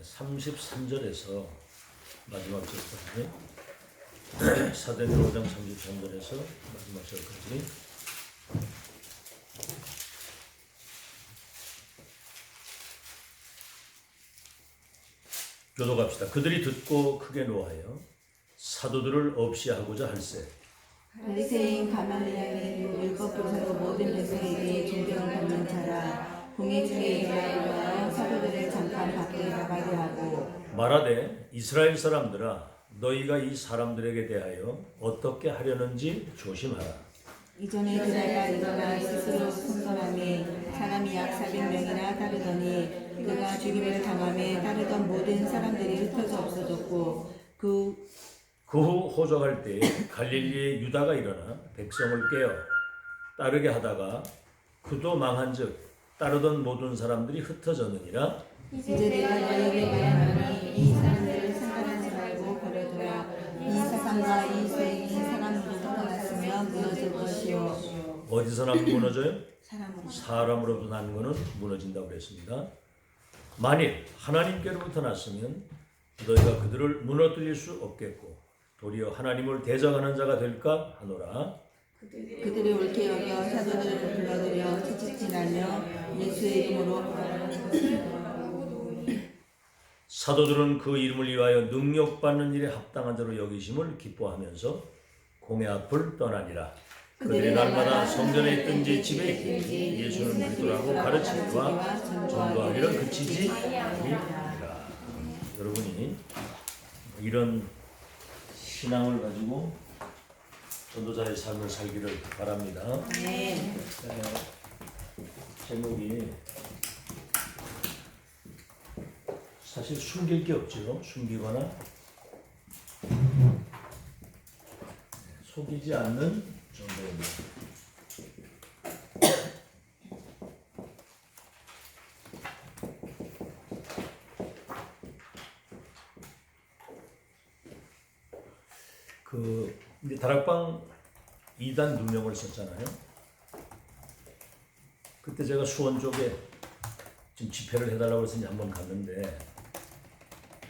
33절에서 마지막 절까지 사도행전 5장 33절에서 마지막 절까지 교독합시다. 그들이 듣고 크게 노하여 사도들을 없이 하고자 할세. 바리새인 가말리엘은 율법교사로 모든 백성에게 존경을 받는 자라. 공회 중에 일어나고 사도들을 잠깐 밖에 나가게 하고 말하되 이스라엘 사람들아 너희가 이 사람들에게 대하여 어떻게 하려는지 조심하라. 이전에 그날가 일어나 스스로 선전함에 사람이 약 400명이나 따르더니 그가 죽임을 당함에 따르던 모든 사람들이 흩어져 없어졌고 그 후 호적할 때에 갈릴리의 유다가 일어나 백성을 깨어 따르게 하다가 그도 망한즉 따르던 모든 사람들이 흩어졌느니라. 이제 내가 너희에게 말하노니 이 사람들을 상관하지 말고 버려두라. 이 사상과 이 소행이 사람으로부터 났으면 무너질 것이요. 어디서 난 무너져요? 사람으로 사람으로부터 난 거는 무너진다고 그랬습니다. 만일 하나님께로부터 났으면 너희가 그들을 무너뜨릴 수 없겠고 도리어 하나님을 대적하는 자가 될까 하노라. 그들이 옳게 여겨 사도들을 불러들여 채찍질하며 예수의 이름으로 사도들은 그 이름을 위하여 능력받는 일에 합당한 자로 여기심을 기뻐하면서 공회 앞을 떠나니라. 그들이 날마다 성전에 있든지 집에 있든지 예수는 그리스도라고 가르치기와 전도하기를 그치지 아니하니라. 여러분이 이런 신앙을 가지고 전도자의 삶을 살기를 바랍니다. 네. 제목이 사실 숨길 게 없죠. 숨기거나 속이지 않는 전도입니다. 이제 다락방 2단 누명을 썼잖아요. 그때 제가 수원 쪽에 지금 집회를 해달라고 해서 이제 한번 갔는데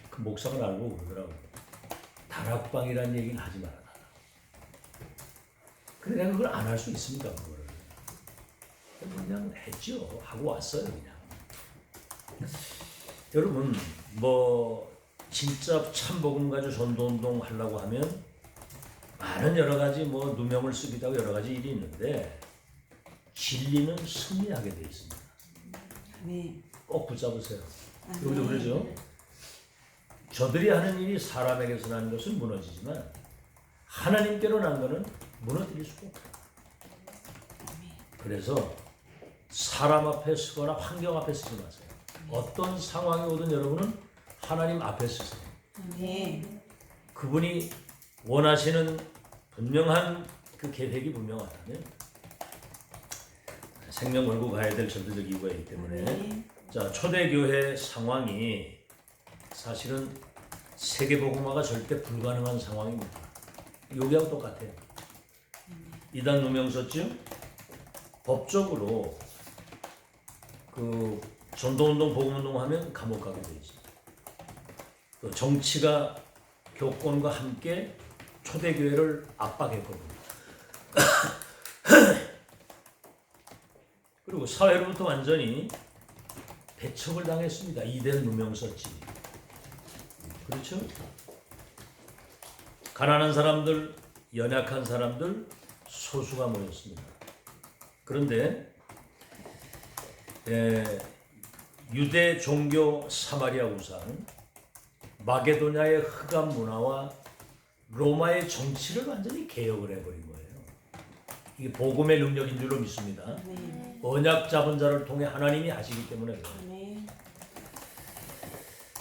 그 목사가 알고 그러더라고. 다락방이라는 얘기는 하지 마라. 근데 내가 그걸 안 할 수 있습니까? 그거를 그냥 했죠. 하고 왔어요. 그냥. 여러분 뭐 진짜 참복음 가지고 전도운동 하려고 하면 많은 여러 가지 뭐 누명을 쓰기도 하고 여러 가지 일이 있는데 진리는 승리하게 돼 있습니다. 네. 꼭 붙잡으세요. 여기도 그러죠. 저들이 하는 일이 사람에게서 나는 것은 무너지지만 하나님께로 난 것은 무너뜨릴 수가 없다. 그래서 사람 앞에 서거나 환경 앞에 서지 마세요. 어떤 상황이 오든 여러분은 하나님 앞에 서세요. 네. 그분이 원하시는 분명한 그 계획이 분명하다면 생명 걸고 가야 될 절대적 이유가 있기 때문에 자 초대교회 상황이 사실은 세계복음화가 절대 불가능한 상황입니다. 여기하고 똑같아요. 이단 누명 썼죠? 법적으로 그 전도운동, 복음운동 하면 감옥 가게 돼 있어요. 또 정치가 교권과 함께 초대교회를 압박했거든요. 그리고 사회로부터 완전히 배척을 당했습니다. 이단 누명 썼지. 그렇죠? 가난한 사람들, 연약한 사람들, 소수가 모였습니다. 그런데 유대 종교 사마리아 우상, 마게도냐의 흑암 문화와 로마의 정치를 완전히 개혁을 해버린 거예요. 이게 복음의 능력인 줄로 믿습니다. 네. 언약 잡은 자를 통해 하나님이 하시기 때문에 그래요. 네.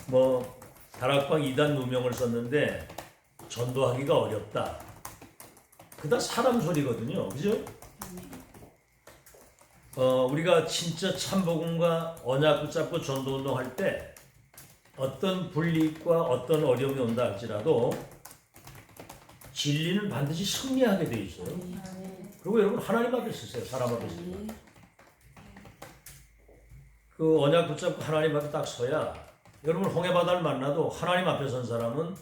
뭐 다락방 2단 누명을 썼는데 전도하기가 어렵다. 그다 사람 소리거든요. 그죠? 우리가 진짜 참복음과 언약 붙잡고 전도운동 할 때 어떤 불이익과 어떤 어려움이 온다 할지라도 진리는 반드시 승리하게 돼 있어요. 그리고 여러분 하나님 앞에 쓰세요. 사람 앞에 쓰세요. 그 언약 붙잡고 하나님 앞에 딱 서야 여러분 홍해바다를 만나도 하나님 앞에 선 사람은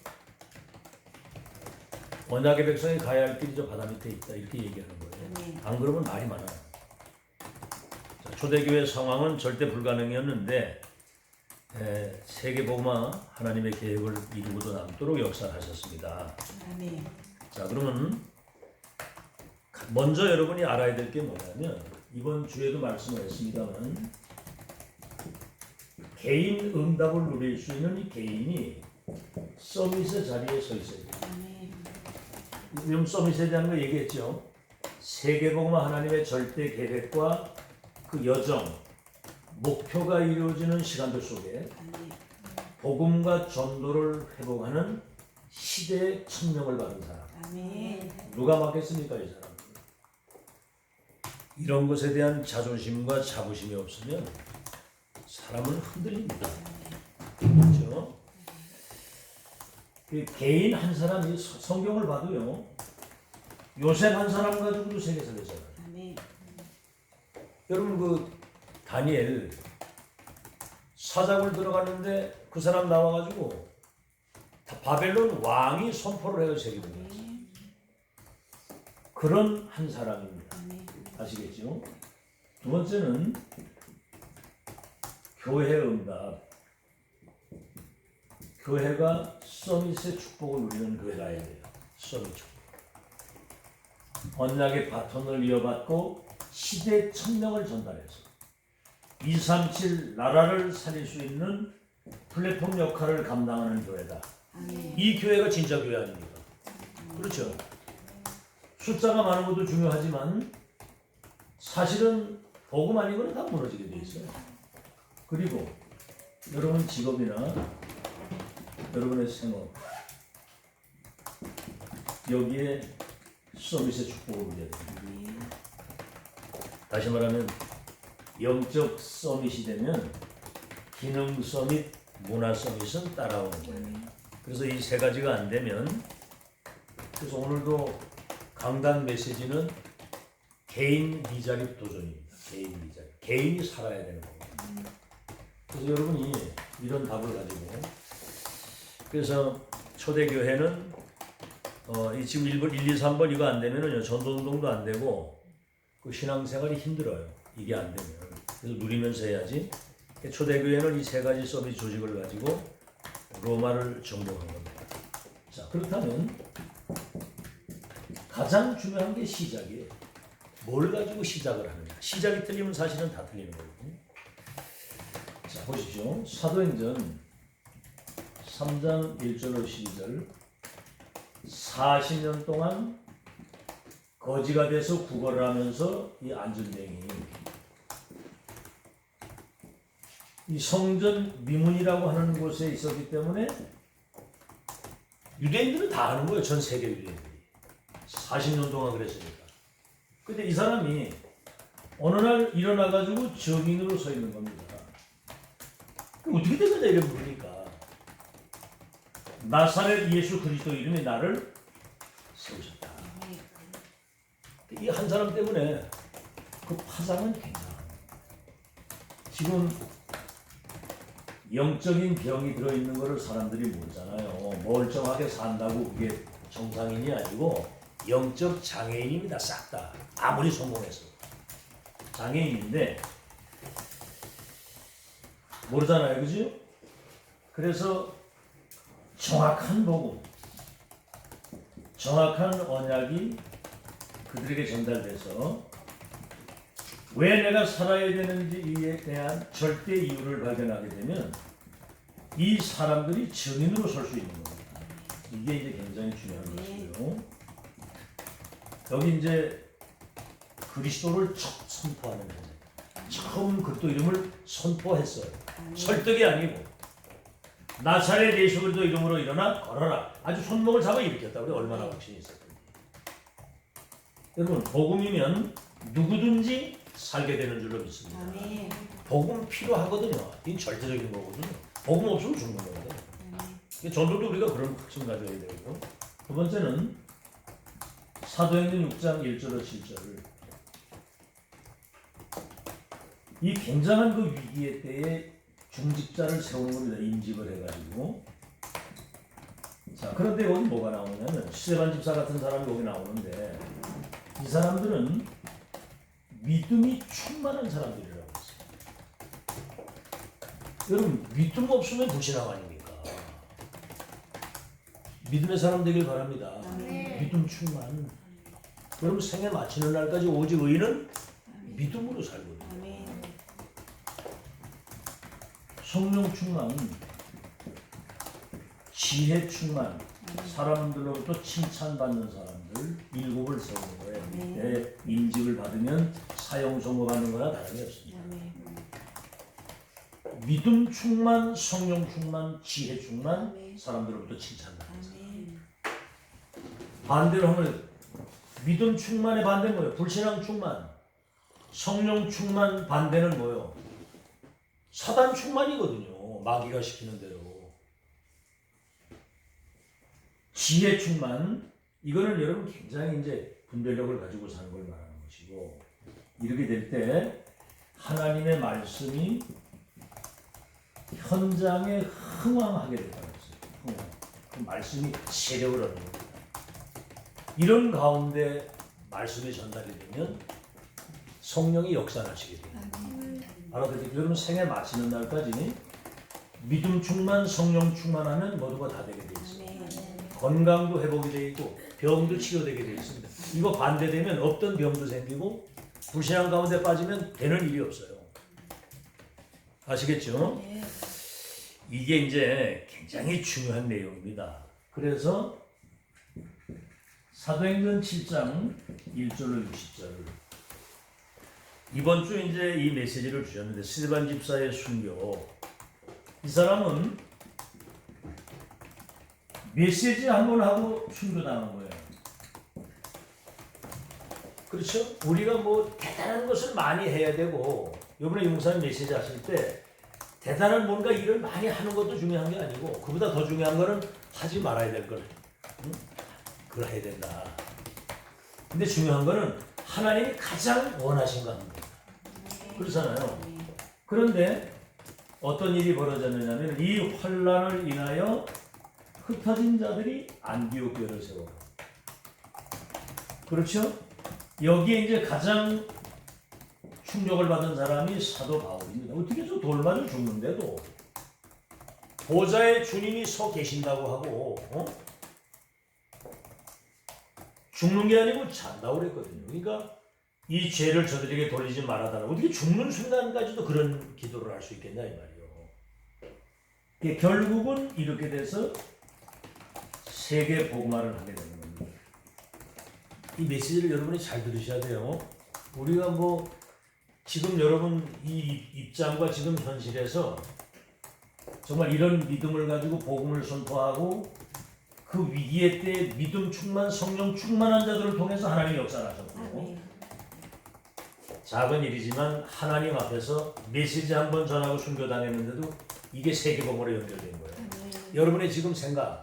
언약의 백성이 가야 할 길이 저 바다 밑에 있다 이렇게 얘기하는 거예요. 안 그러면 말이 많아요. 자, 초대교회 상황은 절대 불가능이었는데 세계복음화 하나님의 계획을 이루고도 남도록 역사하셨습니다. 자, 그러면 먼저 여러분이 알아야 될 게 뭐냐면 이번 주에도 말씀을 했습니다만 개인 응답을 누릴 수 있는 이 개인이 서밋의 자리에 서 있어야 돼요. 지금 서밋에 대한 거 얘기했죠. 세계복음화 하나님의 절대 계획과 그 여정, 목표가 이루어지는 시간들 속에 복음과 전도를 회복하는 시대의 천명을 받은 사람. 누가 맡겠습니까, 이 사람? 이런 것에 대한 자존심과 자부심이 없으면 사람은 흔들립니다. 그렇죠? 그 개인 한 사람이 성경을 봐도요. 요셉 한 사람 가지고도 세계 살렸잖아요. 여러분 그 다니엘 사자굴 들어갔는데 그 사람 나와가지고 바벨론 왕이 선포를 해서 세계를 살렸어요. 그런 한 사람입니다. 아시겠죠? 두 번째는 교회 응답. 교회가 서밋의 축복을 누리는 교회가 해야 돼요. 서밋 축복. 언약의 바톤을 이어받고 시대 천명을 전달해서 237 나라를 살릴 수 있는 플랫폼 역할을 감당하는 교회다. 이 교회가 진짜 교회 아닙니까? 그렇죠? 숫자가 많은 것도 중요하지만 사실은 복음 아니고는 다 무너지게 돼 있어요. 그리고 여러분 직업이나 여러분의 생업 여기에 서밋의 축복을 누려야 됩니다. 다시 말하면 영적 서밋이 되면 기능 서밋, 문화 서밋은 따라오는 거예요. 그래서 이 세 가지가 안 되면 그래서 오늘도 강단 메시지는 개인 미자립 도전입니다. 개인 미자립. 개인이 살아야 되는 겁니다. 그래서 여러분이 이런 답을 가지고 그래서 초대교회는 이 지금 1, 2, 3번 이거 안 되면은요 전도운동도 안 되고 그 신앙생활이 힘들어요. 이게 안 되면. 그래서 누리면서 해야지. 초대교회는 이 세 가지 서비스 조직을 가지고 로마를 정복한 겁니다. 자, 그렇다면 가장 중요한 게 시작이에요. 뭘 가지고 시작을 하느냐. 시작이 틀리면 사실은 다 틀리는 거거든요. 자, 보십시오. 사도행전 3장 1절로 12절 40년 동안 거지가 돼서 구걸을 하면서 이 안전뱅이 이 성전 미문이라고 하는 곳에 있었기 때문에 유대인들은 다 아는 거예요. 전 세계 유대인들이 40년 동안 그랬으니까. 근데 이 사람이 어느 날 일어나가지고 증인으로 서 있는 겁니다. 어떻게 된 거냐 이런 물으니까 나사렛 예수 그리스도 이름에 나를 세우셨다. 이 한 사람 때문에 그 파장은 굉장합니다. 지금 영적인 병이 들어있는 것을 사람들이 모르잖아요. 멀쩡하게 산다고 그게 정상인이 아니고 영적 장애인입니다. 싹 다. 아무리 성공해서. 장애인인데 모르잖아요. 그죠? 그래서 정확한 복음, 정확한 언약이 그들에게 전달돼서 왜 내가 살아야 되는지에 대한 절대 이유를 발견하게 되면 이 사람들이 증인으로 설 수 있는 겁니다. 이게 이제 굉장히 중요한 것이고요. 여기 이제 그리스도를 첫 선포하는 거예요. 처음 그리스도 이름을 선포했어요. 설득이 아니고 나사렛 예수 그리스도 이름으로 일어나 걸어라. 아주 손목을 잡아 일으켰다. 우리 얼마나 확신이 있었던지. 여러분 복음이면 누구든지 살게 되는 줄로 믿습니다. 복음 필요하거든요. 이건 절대적인 거거든요. 복음 없으면 죽는 거거든요. 전도도 우리가 그런 확신 가져야 되고. 두 번째는 사도행전 6장 1절로 7절. 이 굉장한 그 위기의 때에 중직자를 세우는 겁니다. 임직을 해가지고. 자, 그런데 여기 뭐가 나오냐면 스데반 집사 같은 사람이 여기 나오는데 이 사람들은 믿음이 충만한 사람들이라고 했어요. 여러분, 믿음 없으면 불신앙 아닙니까? 믿음의 사람 되길 바랍니다. 믿음 충만. 여러분, 생애 마치는 날까지 오직 의인은 믿음으로 살거든요. 성령 충만, 지혜 충만, 사람들로부터 칭찬받는 사람들 일곱을 세우는 거예요. 밑에 임직을 받으면 사형 선고받는 거나 다름이 없습니다. 믿음 충만, 성령 충만, 지혜 충만, 사람들로부터 칭찬받는 사람. 반대로 하면 믿음 충만의 반대는 뭐예요? 불신앙 충만. 성령 충만 반대는 뭐예요? 사단 충만이거든요. 마귀가 시키는 대로. 지혜 충만, 이거는 여러분 굉장히 이제 분별력을 가지고 사는 걸 말하는 것이고, 이렇게 될 때 하나님의 말씀이 현장에 흥왕하게 된다는 거예요. 그 말씀이 세력을 얻는 겁니다. 이런 가운데 말씀이 전달이 되면 성령이 역사하시게 됩니다. 알아듣겠죠? 여러분 생애 마치는 날까지 믿음 충만, 성령 충만하면 모두가 다 되게 되어 있습니다. 건강도 회복이 되어 있고 병도 치료되게 되어 있습니다. 이거 반대되면 없던 병도 생기고 불신앙 가운데 빠지면 되는 일이 없어요. 아시겠죠? 이게 이제 굉장히 중요한 내용입니다. 그래서 사도행전 7장 1절로 60절을 이번 주 이제 이 메시지를 주셨는데, 스데반 집사의 순교. 이 사람은 메시지 한 번 하고 순교당한 거예요. 그렇죠? 우리가 뭐 대단한 것을 많이 해야 되고, 이번에 용산 메시지 하실 때 대단한 뭔가 일을 많이 하는 것도 중요한 게 아니고, 그보다 더 중요한 거는 하지 말아야 될 걸. 응? 그걸 해야 된다. 근데 중요한 거는 하나님이 가장 원하신 거 합니다. 그렇잖아요. 그런데 어떤 일이 벌어졌느냐면 이 환난을 인하여 흩어진 자들이 안디옥 교회를 세워. 그렇죠? 여기에 이제 가장 충격을 받은 사람이 사도 바울입니다. 어떻게 저 돌 맞아 죽는데도 보좌에 주님이 서 계신다고 하고 죽는 게 아니고 잔다고 그랬거든요. 그러니까 이 죄를 저들에게 돌리지 말아달라고. 어떻게 죽는 순간까지도 그런 기도를 할 수 있겠냐 이 말이요. 결국은 이렇게 돼서 세계 복음화를 하게 되는 겁니다. 이 메시지를 여러분이 잘 들으셔야 돼요. 우리가 뭐 지금 여러분 이 입장과 지금 현실에서 정말 이런 믿음을 가지고 복음을 선포하고 그 위기의 때 믿음 충만, 성령 충만한 자들을 통해서 하나님이 역사를 하셨고, 작은 일이지만 하나님 앞에서 메시지 한 번 전하고 순교당했는데도 이게 세계복음으로 연결된 거예요. 여러분의 지금 생각,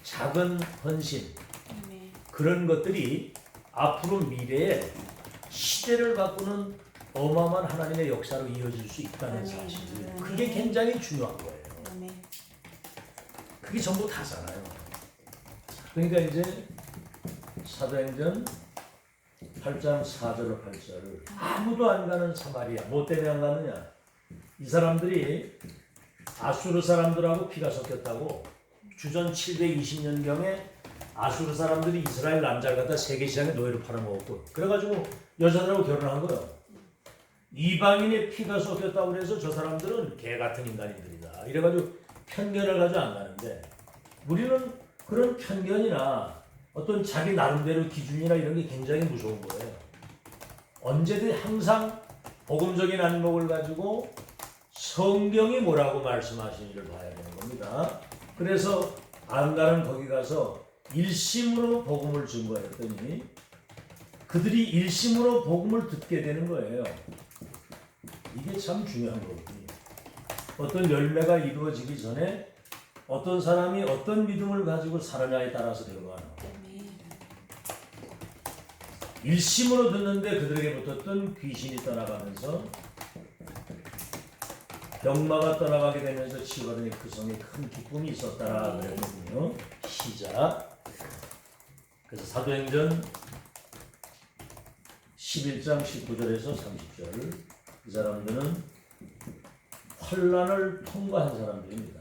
작은 헌신, 그런 것들이 앞으로 미래에 시대를 바꾸는 어마어마한 하나님의 역사로 이어질 수 있다는 사실, 그게 굉장히 중요한 거예요. 그게 전부 다잖아요. 그러니까 이제 사도행전 8장 4절로 8절을 아무도 안 가는 사마리아, 뭐 때문에 안 가느냐? 이 사람들이 아수르 사람들하고 피가 섞였다고. 주전 720년경에 아수르 사람들이 이스라엘 남자를 갖다 세계시장에 노예로 팔아먹었고, 그래가지고 여자들하고 결혼한 거예요. 이방인의 피가 섞였다고 그래서 저 사람들은 개 같은 인간들이다. 이래가지고 편견을 가지고 안 가는데, 우리는 그런 편견이나 어떤 자기 나름대로 기준이나 이런 게 굉장히 무서운 거예요. 언제든 항상 복음적인 안목을 가지고 성경이 뭐라고 말씀하시는지를 봐야 되는 겁니다. 그래서 안가는 거기 가서 일심으로 복음을 증거했더니 그들이 일심으로 복음을 듣게 되는 거예요. 이게 참 중요한 거거든요. 어떤 열매가 이루어지기 전에 어떤 사람이 어떤 믿음을 가지고 살아냐에 따라서 결과가 나와요. 일심으로 듣는데 그들에게 붙었던 귀신이 떠나가면서 병마가 떠나가게 되면서 치유받으니 그 성에 큰 기쁨이 있었다라 그랬거든요. 시작. 그래서 사도행전 11장 19절에서 30절 이 사람들은 환난을 통과한 사람들입니다.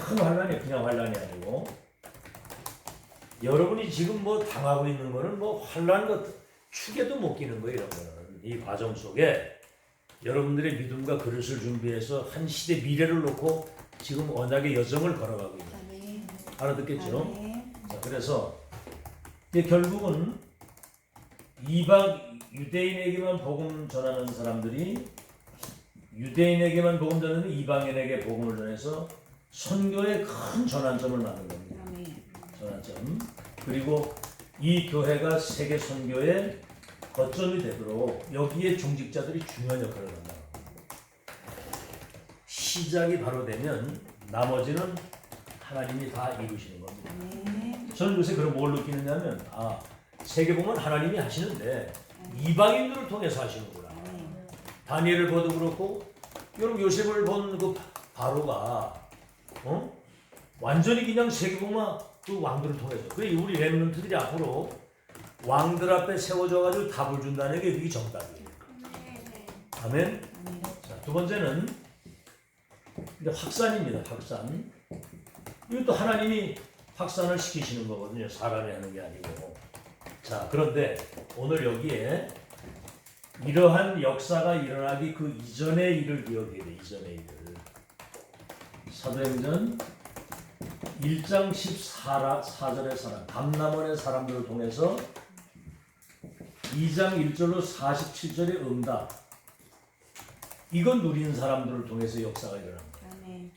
큰 환난이 그냥 환난이 아니고 여러분이 지금 뭐 당하고 있는 거는 뭐 환난 축에도 못 끼는 거예요. 이런 거는 이 과정 속에 여러분들의 믿음과 그릇을 준비해서 한 시대 미래를 놓고 지금 언약의 여정을 걸어가고 있는 아멘. 알아듣겠죠? 아멘. 자, 그래서 이제 결국은 이방 유대인에게만 복음 전하는 사람들이 유대인에게만 복음 전하는 이방인에게 복음을 전해서 선교의 큰 전환점을 만든 겁니다. 아멘. 전환점. 그리고 이 교회가 세계 선교의 거점이 되도록 여기에 중직자들이 중요한 역할을 한다. 시작이 바로 되면 나머지는 하나님이 다 이루시는 겁니다. 아멘. 저는 요새 그런 뭘 느끼느냐면 세계복음은 하나님이 하시는데 이방인들을 통해서 하시는구나. 아멘. 다니엘을 봐도 그렇고 여러분 요셉을 본 그 바로가 완전히 그냥 세계복음만 그 왕들을 통해서 그래 우리 렘넌트들이 앞으로 왕들 앞에 세워져 가지고 답을 준다는 게 그게 정답이에요. 아멘. 아멘. 자, 두 번째는 이제 확산입니다. 확산. 이것도 하나님이 확산을 시키시는 거거든요. 사람이 하는 게 아니고. 자, 그런데 오늘 여기에 이러한 역사가 일어나기 그 이전의 일을 기억해야 돼. 이전의 일을. 사도행전 1장 14절의 사람, 감람원의 사람들을 통해서 2장 1절로 47절의 응답. 이건 누린 사람들을 통해서 역사가 일어납니다. 아멘.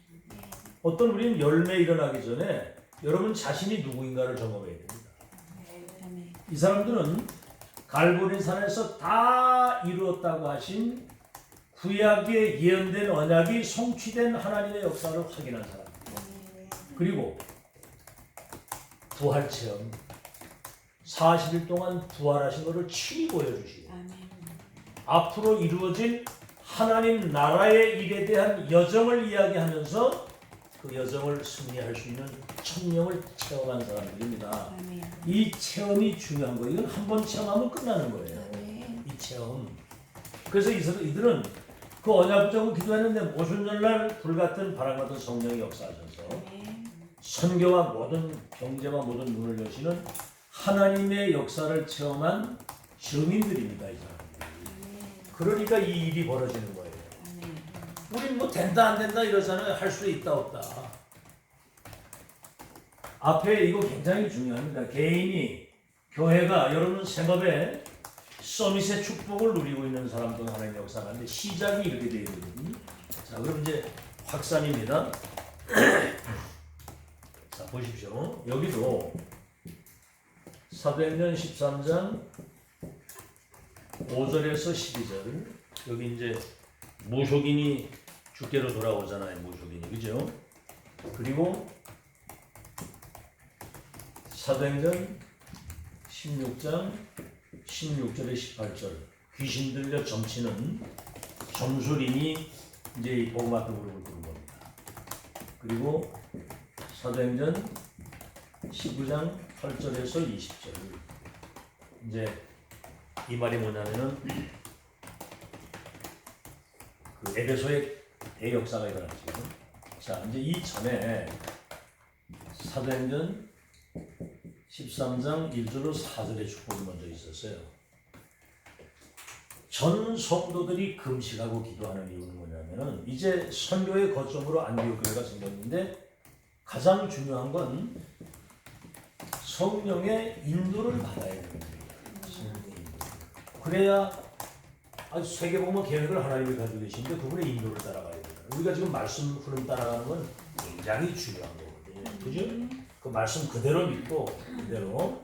어떤 우리는 열매 일어나기 전에 여러분 자신이 누구인가를 점검해야 됩니다. 아멘. 이 사람들은 갈보리산에서 다 이루었다고 하신 구약에 예언된 언약이 성취된 하나님의 역사를 확인한 사람. 그리고 부활 체험 40일 동안 부활하신 것을 친히 보여주시고 아멘. 앞으로 이루어질 하나님 나라의 일에 대한 여정을 이야기하면서 그 여정을 승리할 수 있는 청명을 체험한 사람들입니다. 아멘. 이 체험이 중요한 거예요. 이건 한 번 체험하면 끝나는 거예요. 아멘. 이 체험. 그래서 이들은 그 언약 붙잡고 기도했는데 오순절날 불같은 바람 같은 성령이 역사하셔서 아멘. 선교와 모든 경제와 모든 문을 여시는 하나님의 역사를 체험한 증인들입니다. 이 사람들이. 그러니까 이 일이 벌어지는 거예요. 아멘. 우린 뭐 된다 안 된다 이러잖아요. 할 수 있다 없다. 앞에 이거 굉장히 중요합니다. 개인이 교회가 여러분 생업에 서밋의 축복을 누리고 있는 사람도 하나님의 역사가 있는데 시작이 이렇게 되어 있거든요. 자, 그럼 이제 확산입니다. 자, 보십시오. 여기도 사도행전 13장 5절에서 12절 여기 이제 무속인이 주께로 돌아오잖아요. 무속인이 그죠? 그리고 사도행전 16장 16절에 18절 귀신 들려 점치는 점술인이 이제 이 복음 앞에 무릎을 꿇은 겁니다. 그리고 사도행전 19장 8절에서 20절 이제 이 말이 뭐냐면은 그 에베소의 대역사가 일어났죠. 자, 이제 이 전에 사도행전 13장 1절로 4절의 축복이 먼저 있었어요. 전 성도들이 금식하고 기도하는 이유는 뭐냐면은 이제 선교의 거점으로 안디옥 교회가 생겼는데 가장 중요한 건 성령의 인도를 받아야 됩니다. 그래야 아주 세계복음 계획을 하나님이 가지고 계신데 그분의 인도를 따라가야 돼요. 우리가 지금 말씀 흐름 따라가는 건 굉장히 중요한 거거든요. 그죠? 그 말씀 그대로 믿고 그대로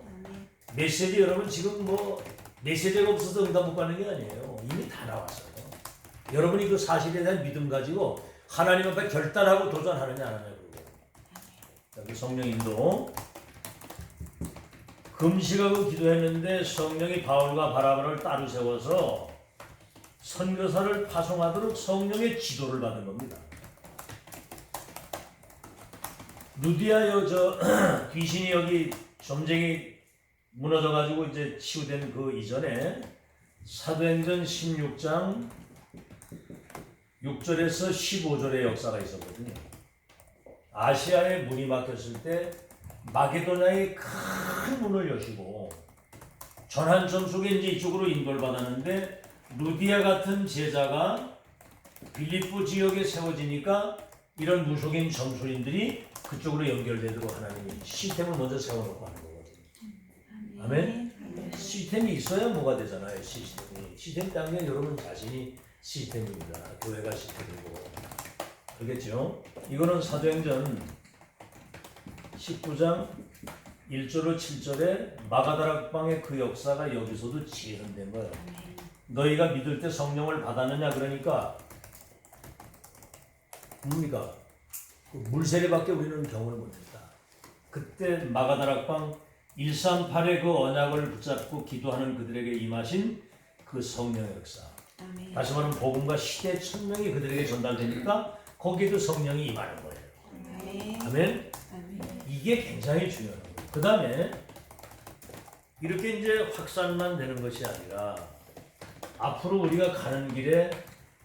메시지 여러분 지금 뭐 메시지가 없어서 응답 못 받는 게 아니에요. 이미 다 나왔어요. 여러분이 그 사실에 대한 믿음 가지고 하나님 앞에 결단하고 도전하느냐 안 하느냐 그리고 성령 인도 금식하고 기도했는데 성령이 바울과 바나바를 따로 세워서 선교사를 파송하도록 성령의 지도를 받은 겁니다. 루디아 여저 귀신이 여기 점쟁이 무너져가지고 이제 치유된 그 이전에 사도행전 16장 6절에서 15절의 역사가 있었거든요. 아시아에 문이 막혔을 때 마게도냐의 큰 문을 여시고 전한점 속에 이제 이쪽으로 인도를 받았는데 루디아 같은 제자가 빌립보 지역에 세워지니까 이런 무속인 점술인들이 그쪽으로 연결되도록 하나님이 시스템을 먼저 세워놓고 하는 거거든요. 아멘? 시스템이 있어야 뭐가 되잖아요. 시스템 때문에 여러분 자신이 시스템입니다. 교회가 시스템이고. 알겠죠? 이거는 사도행전 19장 1절로 7절에 마가다락방의 그 역사가 여기서도 재현된 거예요. 너희가 믿을 때 성령을 받았느냐 그러니까 뭡니까? 물세례밖에 우리는 경험을 못했다. 그때 마가다락방 138의 그 언약을 붙잡고 기도하는 그들에게 임하신 그 성령의 역사. 아멘. 다시 말하면 복음과 시대 천명이 그들에게 전달되니까 거기에도 성령이 임하는 거예요. 아멘. 아멘? 아멘. 이게 굉장히 중요한 거예요. 그 다음에 이렇게 이제 확산만 되는 것이 아니라 앞으로 우리가 가는 길에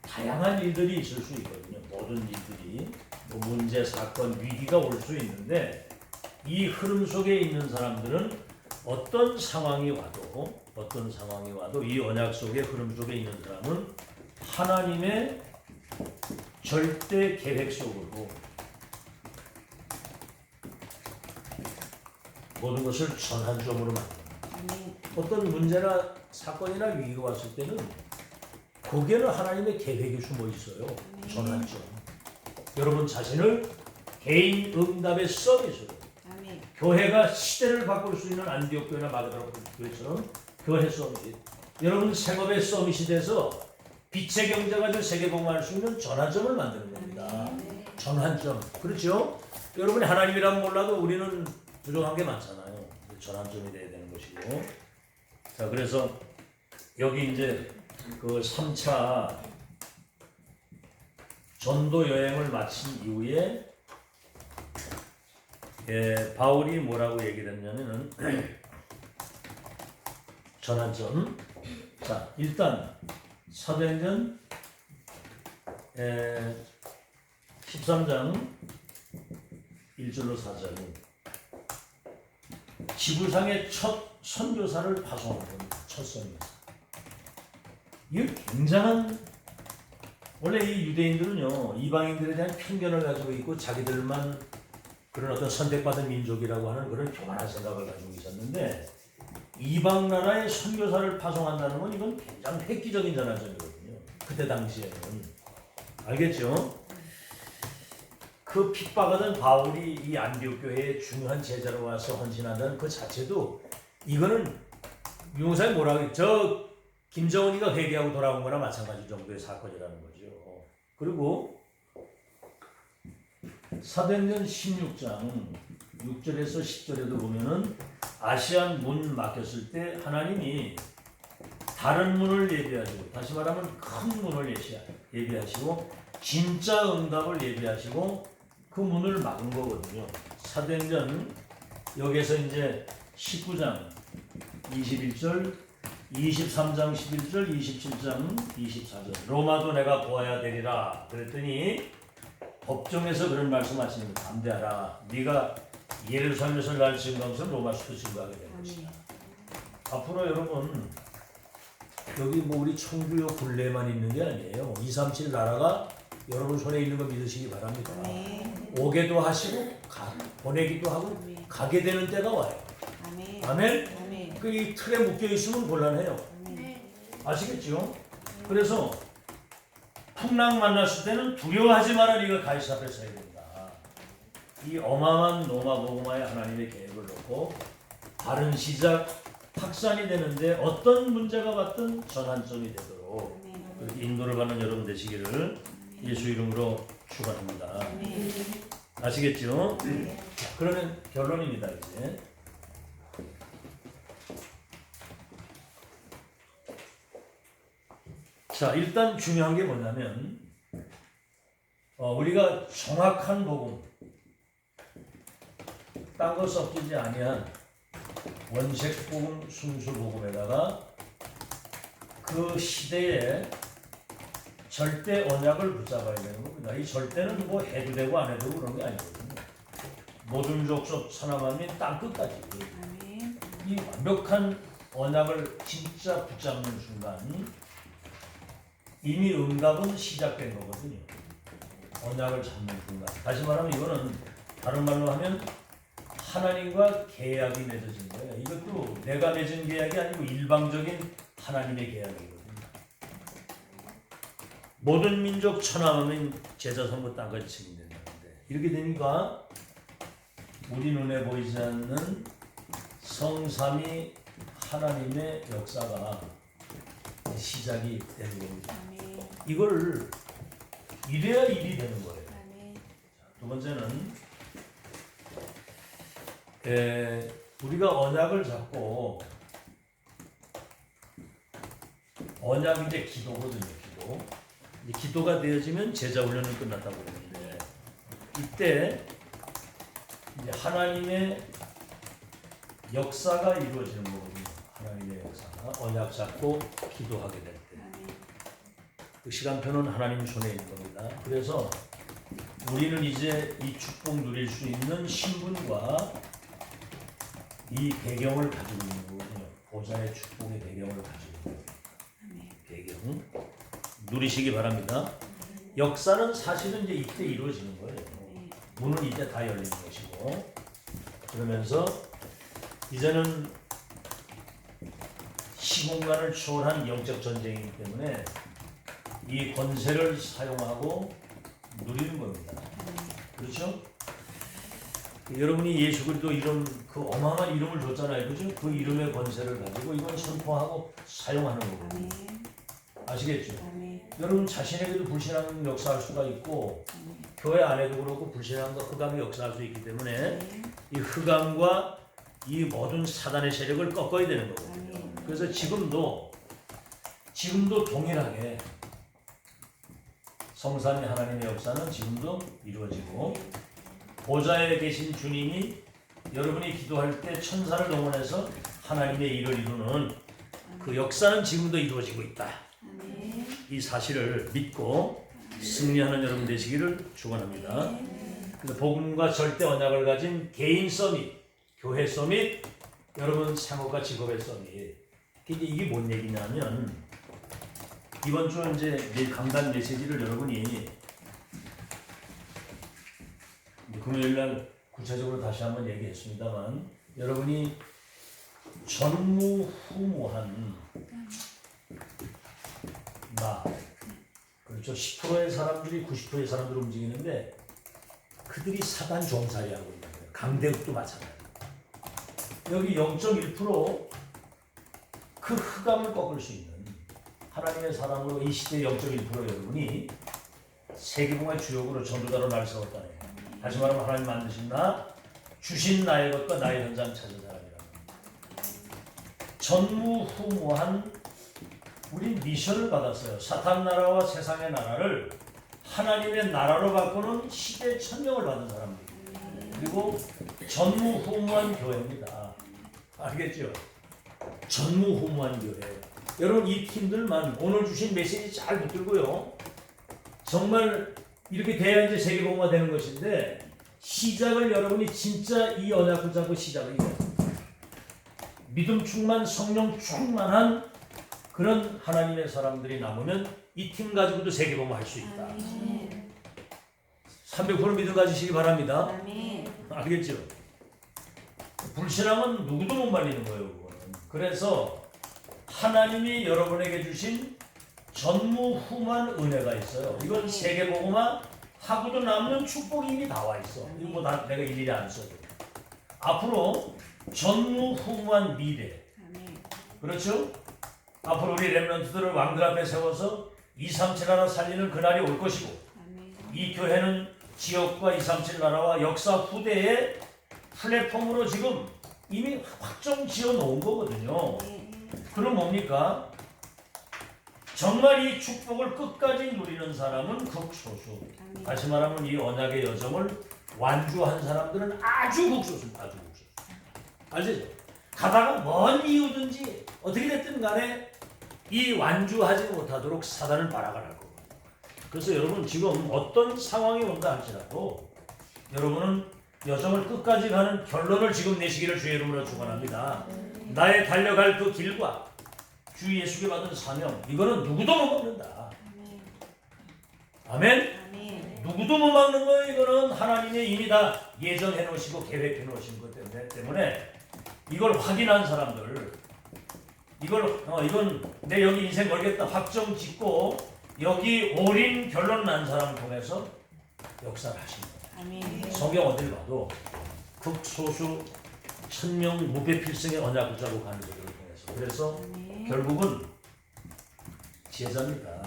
다양한 일들이 있을 수 있거든요. 모든 일들이 뭐 문제, 사건, 위기가 올 수 있는데 이 흐름 속에 있는 사람들은 어떤 상황이 와도 이 언약 속의 흐름 속에 있는 사람은 하나님의 절대 계획 속으로 모든 것을 전환점으로 만듭니다. 어떤 문제나 사건이나 위기가 왔을 때는 거기에는 하나님의 계획이 숨어 있어요. 전환점. 여러분 자신을 개인 응답의 서비스로 교회가 시대를 바꿀 수 있는 안디옥 교회나 마가다락 교회처럼 교회 서밋. 여러분 생업의 서밋이 돼서 빛의 경제 가지고 세계 공부할 수 있는 전환점을 만드는 겁니다. 전환점. 그렇죠? 여러분이 하나님이란 몰라도 우리는 부족한 게 많잖아요. 전환점이 돼야 되는 것이고. 자, 그래서 여기 이제 그 3차 전도 여행을 마친 이후에 바울이 뭐라고 얘기를 했냐면은 전환점. 자, 일단 사도행전 13장 1절로 4절은 지구상의 첫 선교사를 파송한 겁니다. 첫 선교사. 이거 굉장한, 원래 이 유대인들은요 이방인들에 대한 편견을 가지고 있고 자기들만 그런 어떤 선택받은 민족이라고 하는 그런 교만한 생각을 가지고 있었는데 이방 나라의 선교사를 파송한다는 건 이건 굉장히 획기적인 전환점이거든요. 그때 당시에는. 알겠죠? 그 핍박하던 바울이 이 안디옥 교회의 중요한 제자로 와서 헌신한다는 그 자체도 이거는 유목사님 뭐라고 했죠? 김정은이가 회개하고 돌아온 거나 마찬가지 정도의 사건이라는 거죠. 그리고 사도행전 16장 6절에서 10절에도 보면은 아시안 문 막혔을 때 하나님이 다른 문을 예비하시고, 다시 말하면 큰 문을 예비하시고 진짜 응답을 예비하시고 그 문을 막은 거거든요. 사도행전 여기에서 이제 19장 21절, 23장 11절, 27장 24절 로마도 내가 보아야 되리라 그랬더니 법정에서 그런 말씀하시는 거 담대하라. 네가 예루살렘에서 날 증거하면서 로마서도 증거하게 될 것이다. 앞으로 여러분 여기 뭐 우리 청주요 굴레만 있는 게 아니에요. 237 나라가 여러분 손에 있는 거 믿으시기 바랍니다. 오게도 하시고 보내기도 하고 가게 되는 때가 와요. 아멘. 그 이 틀에 묶여 있으면 곤란해요. 아시겠죠? 그래서 풍랑 만났을 때는 두려워하지 마라. 네가 가이사 앞에 서야 된다. 이 어마어마한 로마 복음화의 하나님의 계획을 놓고 바른 시작 확산이 되는데 어떤 문제가 왔든 전환점이 되도록 그렇게 인도를 받는 여러분 되시기를 예수 이름으로 축원합니다. 아시겠죠? 그러면 결론입니다. 이제 자, 일단 중요한 게 뭐냐면 우리가 정확한 복음, 딴 거 섞이지 아니한 원색 복음, 순수 복음에다가 그 시대에 절대 언약을 붙잡아야 되는 겁니다. 이 절대는 뭐 해도 되고 안 해도 되고 그런 게 아니거든요. 모든 족속 천하만민 땅 끝까지 아멘. 이 완벽한 언약을 진짜 붙잡는 순간 이미 응답은 시작된 거거든요. 언약을 잡는 순간. 다시 말하면 이거는 다른 말로 하면 하나님과 계약이 맺어진 거예요. 이것도 내가 맺은 계약이 아니고 일방적인 하나님의 계약이거든요. 모든 민족 천하만민 제자성부 땅까지 책임된다는데 이렇게 되니까 우리 눈에 보이지 않는 성삼위 하나님의 역사가 시작이 되는 겁니다. 아멘. 이걸 이래야 일이 되는 거예요. 아멘. 두 번째는 우리가 언약을 잡고 언약이 이제 기도거든요. 기도. 이제 기도가 되어지면 제자 훈련은 끝났다고 그러는데 이때 이제 하나님의 역사가 이루어지는 거거든요. 하나님의 역사가 언약 잡고 기도하게 될 때. 그 시간표는 하나님 손에 있는 겁니다. 그래서 우리는 이제 이 축복 누릴 수 있는 신분과 이 배경을 가지고 있는 거거든요. 보좌의 축복의 배경을 가지고 있는 배경 누리시기 바랍니다. 역사는 사실은 이제 이때 이루어지는 거예요. 문은 이제 다 열리는 것이고 그러면서 이제는 시공간을 초월한 영적 전쟁이기 때문에 이 권세를 사용하고 누리는 겁니다. 그렇죠? 여러분이 예수 그리스도 이름 그 어마어마한 이름을 줬잖아요. 그죠? 그 이름의 권세를 가지고 이걸 선포하고 사용하는 거거든요. 아시겠죠? 여러분 자신에게도 불신앙 역사할 수가 있고 교회 안에도 그렇고 불신앙과 흑암이 역사할 수 있기 때문에 이 흑암과 이 모든 사단의 세력을 꺾어야 되는 거거든요. 그래서 지금도 동일하게 성삼위 하나님의 역사는 지금도 이루어지고 보좌에 계신 주님이 여러분이 기도할 때 천사를 동원해서 하나님의 일을 이루는 그 역사는 지금도 이루어지고 있다. 이 사실을 믿고 승리하는 여러분 되시기를 축원합니다. 그래서 복음과 절대 언약을 가진 개인 서밋, 교회 서밋, 여러분 생업과 직업의 서밋. 이게 뭔 얘기냐면 이번 주 이제 내 강단 메시지를 여러분이 금요일 날 구체적으로 다시 한번 얘기했습니다만 여러분이 전무후무한 나 그렇죠. 10%의 사람들이 90%의 사람들을 움직이는데 그들이 사단 종살이 하고 있는 거예요. 강대국도 마찬가지예요. 여기 0.1%그 흑암을 꺾을 수 있는 하나님의 사랑으로 이 시대의 0.1% 여러분이 세계봉의 주역으로 전도자로 날 세웠다네. 다시 말하면 하나님 만드신 나, 주신 나의 것과 나의 현장 찾은 사람이라는 전무후무한 우리 미션을 받았어요. 사탄 나라와 세상의 나라를 하나님의 나라로 바꾸는 시대 천명을 받은 사람들. 그리고 전무후무한 교회입니다. 알겠죠? 전무후무한 교회. 여러분 이 팀들만 오늘 주신 메시지 잘 붙들고요. 정말 이렇게 돼야 이제 세계복음화 되는 것인데 시작을 여러분이 진짜 이 언약 붙잡고 시작을 해야 됩니다. 믿음 충만, 성령 충만한 그런 하나님의 사람들이 남으면 이 팀 가지고도 세계복음화 할 수 있다. 300% 믿음 가지시기 바랍니다. 알겠죠? 불신앙은 누구도 못 말리는 거예요. 그거는. 그래서 하나님이 여러분에게 주신 전무후무한 은혜가 있어요. 이건 세계복음화 하고도 남는 축복이 이미 나와 있어. 이거 뭐 다 내가 일일이 안 써도. 앞으로 전무후무한 미래. 그렇죠? 앞으로 우리 렘넌트들을 왕들 앞에 세워서 237 나라 살리는 그날이 올 것이고 이 교회는 지역과 237 나라와 역사 후대의 플랫폼으로 지금 이미 확정 지어 놓은 거거든요. 그럼 뭡니까? 정말 이 축복을 끝까지 누리는 사람은 극소수. 아멘. 다시 말하면 이 언약의 여정을 완주한 사람들은 아주 극소수입니다. 아주 극소수. 알죠? 가다가 뭔 이유든지 어떻게 됐든 간에 이 완주하지 못하도록 사단을 발악을 할 거고. 그래서 여러분 지금 어떤 상황이 온다 할지라도 여러분은 여정을 끝까지 가는 결론을 지금 내시기를 주의 이름으로 축원합니다. 나의 달려갈 그 길과 주 예수께 받은 사명, 이거는 누구도 못 막는다. 아멘? 아멘. 누구도 못 막는 거예요. 이거는 하나님이 이미 다 예정해 놓으시고 계획해 놓으신 것 때문에 이걸 확인한 사람들, 이건 내 여기 인생 걸겠다 확정 짓고 여기 올인 결론 난 사람을 통해서 역사를 하신 거예요. 아멘. 성경 어딜 봐도 극소수 천명 무배필승의 언약을 짜고 가는 것들을 통해서 그래서 아멘. 결국은 제자입니다.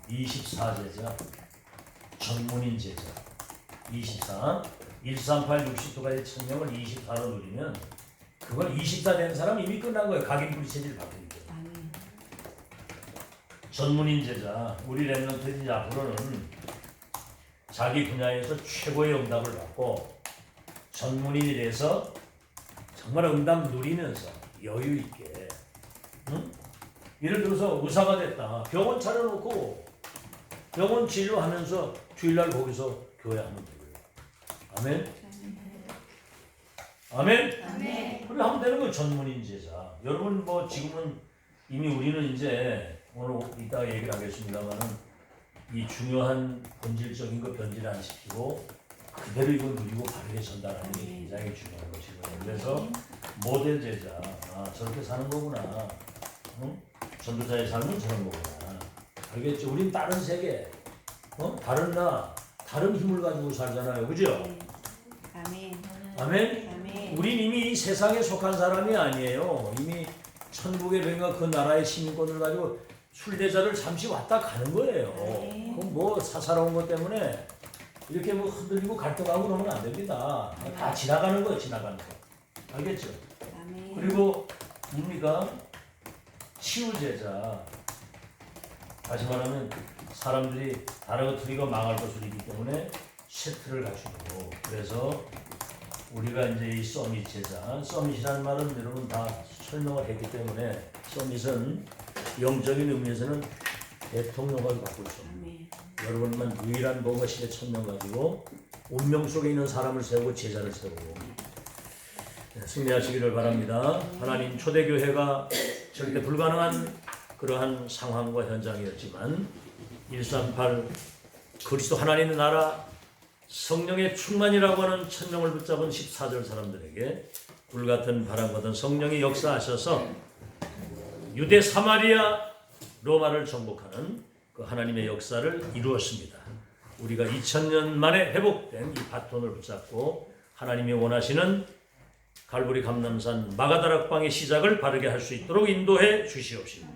24제자, 전문인 제자 24, 138, 60도까지 천명을 24로 누리면 그건 24 된 사람 이미 끝난 거예요. 각인불이 체질 바뀌니까. 아멘. 전문인 제자, 우리 렘넌트 이제 앞으로는 자기 분야에서 최고의 응답을 받고 전문인이 돼서 정말 응답 누리면서 여유 있게, 응? 예를 들어서 의사가 됐다. 병원 차려놓고 병원 진료하면서 주일날 거기서 교회하면 되고요. 아멘. 아멘. 아멘. 그래 하면 되는 거예요. 전문인 제자. 여러분 뭐 지금은 이미 우리는 이제 오늘 이따 얘기를 하겠습니다만은 이 중요한 본질적인 거 변질 안 시키고 그대로 이거 누리고 바르게 전달하는 게 굉장히 중요한 것이거든요. 그래서 모델 제자, 저렇게 사는 거구나. 응? 전도자의 삶은 저런 거구나. 알겠죠? 우린 다른 세계, 다른 다른 힘을 가지고 살잖아요. 그죠? 아멘. 아멘? 아멘. 우린 이미 이 세상에 속한 사람이 아니에요. 이미 천국의 병과 그 나라의 시민권을 가지고 순례자를 잠시 왔다 가는 거예요. 그럼 뭐 사사로운 것 때문에 이렇게 뭐 흔들리고 갈등하고 그러면 안 됩니다. 다 지나가는 거예요. 지나가는 거. 알겠죠? 아멘. 그리고 뭡니까? 치유제자. 다시 말하면 사람들이 다른 거 틀리고 망할 것을 이기 때문에 세트를 갖추고 그래서 우리가 이제 이 서밋 제자, 서밋이라는 말은 여러분 다 설명을 했기 때문에 서밋은 영적인 의미에서는 대통령을 갖고 있어. 아멘. 여러분만 유일한 뭔가 시대 천명 가지고 운명 속에 있는 사람을 세우고 제자를 세우고 승리하시기를 바랍니다. 하나님 초대교회가 절대 불가능한 그러한 상황과 현장이었지만 138 그리스도 하나님의 나라 성령의 충만이라고 하는 천명을 붙잡은 14절 사람들에게 불같은 바람과던 성령이 역사하셔서 유대 사마리아 로마를 정복하는 그 하나님의 역사를 이루었습니다. 우리가 2000년 만에 회복된 이 바톤을 붙잡고 하나님이 원하시는 갈보리 감람산 마가다락방의 시작을 바르게 할 수 있도록 인도해 주시옵시고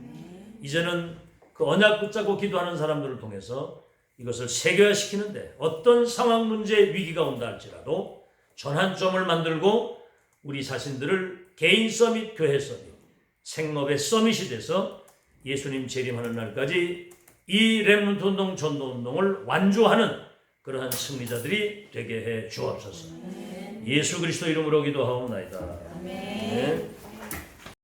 이제는 그 언약 붙잡고 기도하는 사람들을 통해서 이것을 세계화시키는데 어떤 상황 문제 위기가 온다 할지라도 전환점을 만들고 우리 자신들을 개인 서밋, 교회 서밋, 생업의 서밋이 돼서 예수님 재림하는 날까지 이 렘넌트 운동, 전도 운동을 완주하는 그러한 승리자들이 되게 해 주옵소서. 예수 그리스도 이름으로 기도하옵나이다. 아멘. 네.